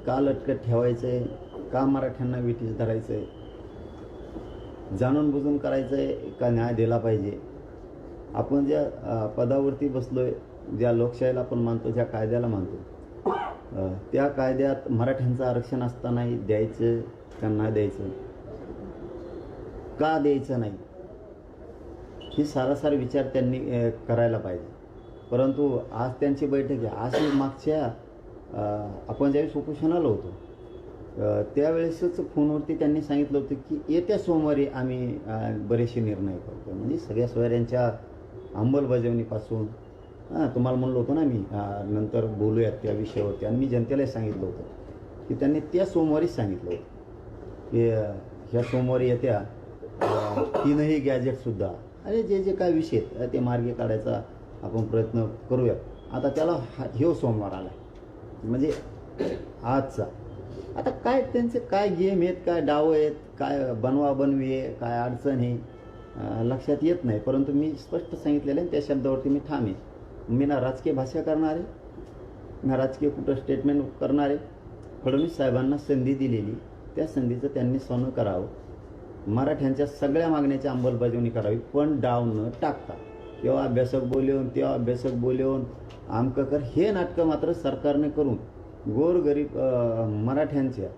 का लटकत ठेवायचं आहे, का मराठ्यांना विटीस धरायचं आहे, जाणून बुजून करायचं आहे का न्याय दिला पाहिजे. आपण ज्या पदावरती बसलोय, ज्या लोकशाहीला आपण मानतो, ज्या कायद्याला मानतो, त्या कायद्यात मराठ्यांचं आरक्षण असतानाही द्यायचं का नाही द्यायचं, का द्यायचं नाही, ही सारासार विचार त्यांनी करायला पाहिजे. परंतु आज त्यांची बैठक आहे. आज मागच्या आपण ज्यावेळेस उपोषणाला होतो त्यावेळेसच फोनवरती त्यांनी सांगितलं होतं की येत्या सोमवारी आम्ही बरेचसे निर्णय करतो. म्हणजे सगळ्या सोयऱ्यांच्या अंमलबजावणीपासून तुम्हाला म्हणलो होतो ना मी, नंतर बोलूयात त्या विषयावरती. आणि मी जनतेलाही सांगितलं होतं की त्यांनी त्या सोमवारीच सांगितलं होतं की ह्या सोमवारी येत्या 3ही गॅजेटसुद्धा आणि जे काय विषय आहेत ते मार्गी काढायचा आपण प्रयत्न करूयात. आता त्याला ह्यो सोमवार आला म्हणजे आजचा. आता काय त्यांचे काय गेम आहेत, काय डाव आहेत, काय बनवाबनवी आहे, काय अडचण आहे लक्षात येत नाही. परंतु मी स्पष्ट सांगितलेलं आहे, त्या शब्दावरती मी ठाम आहे. मी ना राजकीय भाषा करणार आहे, ना राजकीय कुठं स्टेटमेंट करणार आहे. फडणवीस साहेबांना संधी दिलेली, त्या संधीचं त्यांनी सोनं करावं. मराठ्यांच्या सगळ्या मागण्याची अंमलबजावणी करावी, पण डाव न टाकता. तेव्हा अभ्यासक बोलवून, तेव्हा अभ्यासक बोलवून आमकं कर, हे नाटकं मात्र सरकारने करून गोरगरीब मराठ्यांच्या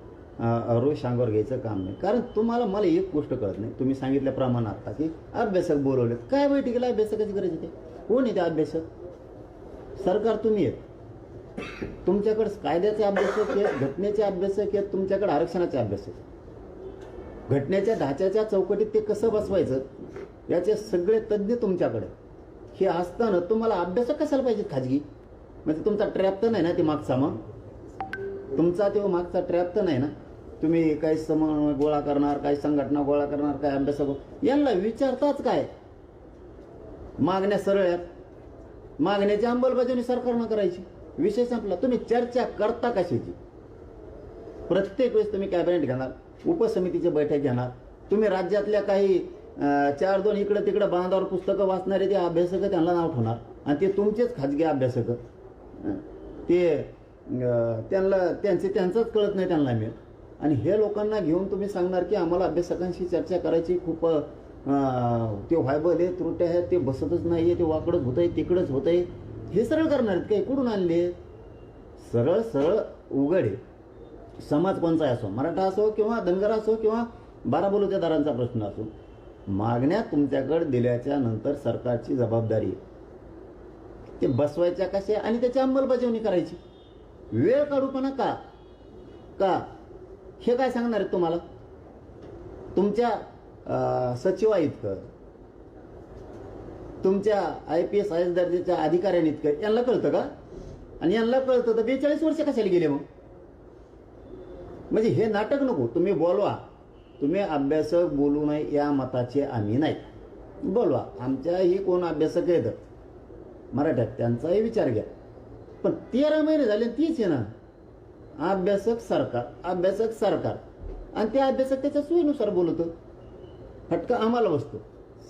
रोष अंगावर घ्यायचं काम नाही. कारण मला एक गोष्ट कळत नाही. तुम्ही सांगितल्याप्रमाणे आता की अभ्यासक बोलवलेत, काय बैठकीला अभ्यासकाची गरज आहे? कोण आहे ते अभ्यासक? सरकार तुम्ही आहेत. तुमच्याकडे कायद्याचे अभ्यासक आहेत, घटनेचे अभ्यासक आहेत, तुमच्याकडे आरक्षणाचे अभ्यासक. घटनेच्या ढाच्याच्या चौकटीत ते कसं बसवायचं याचे सगळे तज्ज्ञ तुमच्याकडे. हे असताना तुम्हाला अभ्यासक कशाला पाहिजे खाजगी? म्हणजे तुमचा ट्रॅप तर नाही ना ते मागचा? मग तुमचा तो मागचा ट्रॅप तर नाही ना? तुम्ही काही समन्वय गोळा करणार, काही संघटना गोळा करणार, काय अभ्यासक, यांना विचारताच काय? मागण्या सरळ आहेत, मागण्याची अंमलबजावणी सरकारनं करायची, विषय संपला. तुम्ही चर्चा करता कशाची? प्रत्येक वेळेस तुम्ही कॅबिनेट घेणार, उपसमितीची बैठक घेणार, तुम्ही राज्यातल्या काही 4-2 इकडं तिकडं बांधावर पुस्तकं वाचणारे ते अभ्यासक त्यांना नाव ठेवणार आणि ते तुमचेच खाजगी अभ्यासक. ते त्यांचंच कळत नाही त्यांना मिळत. आणि हे लोकांना घेऊन तुम्ही सांगणार की आम्हाला अभ्यासकांशी चर्चा करायची, खूप ते व्हायबल आहे, त्रुट्या आहेत, ते बसतच नाही आहे, ते वाकडंच होत आहे, तिकडंच होत आहे. हे सरळ करणार आहेत काय? कुठून आणले? सरळ सरळ उघड आहे. समाज कोणचा असो, मराठा असो किंवा धनगर असो किंवा बाराबलुतेदारांचा प्रश्न असो, मागण्या तुमच्याकडे दिल्याच्या नंतर सरकारची जबाबदारी ते बसवायच्या कशा आणि त्याची अंमलबजावणी करायची. वेळ काढूपणा का का हे काय सांगणार आहेत तुम्हाला? तुमच्या सचिवाइतकं, तुमच्या IPS IAS दर्जाच्या अधिकाऱ्यांइतकं यांना कळतं का? आणि यांना कळतं तर 42 वर्ष कशाला गेले मग? म्हणजे हे नाटक नको. तुम्ही बोलवा, तुम्ही अभ्यासक बोलू नये या मताचे आम्ही नाही. बोलवा, आमच्याही कोण अभ्यासक आहेत मराठ्यात त्यांचाही विचार घ्या. पण 13 महिने झाले तीच आहे ना, अभ्यासक सरकार, अभ्यासक सरकार. आणि ते अभ्यासक त्याच्या सोयीनुसार बोलतो. फटका आम्हाला बसतो.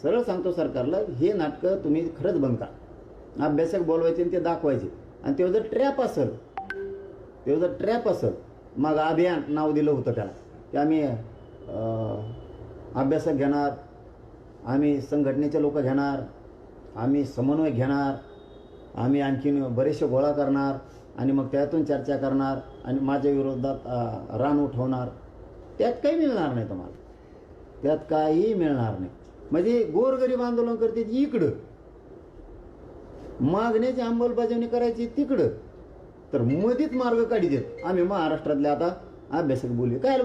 सरळ सांगतो सरकारला, हे नाटकं तुम्ही खरंच बंद करा. अभ्यासक बोलवायचे आणि ते दाखवायचे. आणि ते जर ट्रॅप असेल, मग अभियान नाव दिलं होतं त्याला की आम्ही अभ्यासक घेणार, आम्ही संघटनेचे लोक घेणार, आम्ही समन्वय घेणार, आम्ही आणखीन बरेचसे गोळा करणार आणि मग त्यातून चर्चा करणार आणि माझ्या विरोधात रान उठवणार. त्यात काही मिळणार नाही तुम्हाला, त्यात काही मिळणार नाही. म्हणजे गोरगरीब आंदोलन करते इकडं, मागण्याची अंमलबजावणी करायची तिकडं, तर मधीच मार्ग काढी देत. आम्ही महाराष्ट्रातले आता अभ्यासक बोलले, काय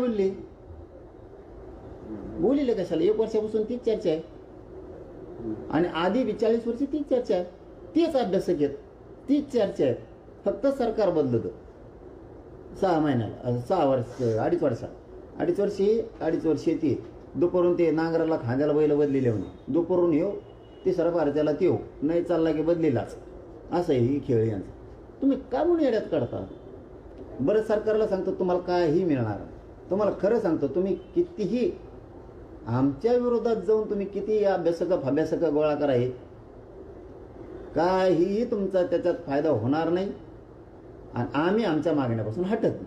बोलले कशाला? 1 वर्षापासून तीच चर्चा आहे आणि आधी 40 वर्षी तीच चर्चा आहे, तेच अभ्यासक आहेत, तीच चर्चा आहे. फक्त सरकार बदलतं 6 महिन्याला, 6 वर्ष, 2.5 वर्ष ती दुपारून ते नांगराला खांद्याला बैल बदलेले म्हणे, दुपारून येऊ तिसरा भारताला ते नाही चालला की बदलेलाच. असं ही खेळ यांचा. तुम्ही का म्हणून येड्यात काढता? बरं, सरकारला सांगतो तुम्हाला काही मिळणार. तुम्हाला खरं सांगतो, तुम्ही कितीही आमच्या विरोधात जाऊन तुम्ही किती अभ्यासक गोळा करा, काहीही तुमचा त्याच्यात फायदा होणार नाही. आणि आम्ही आमच्या मागण्यापासून हटत नाही.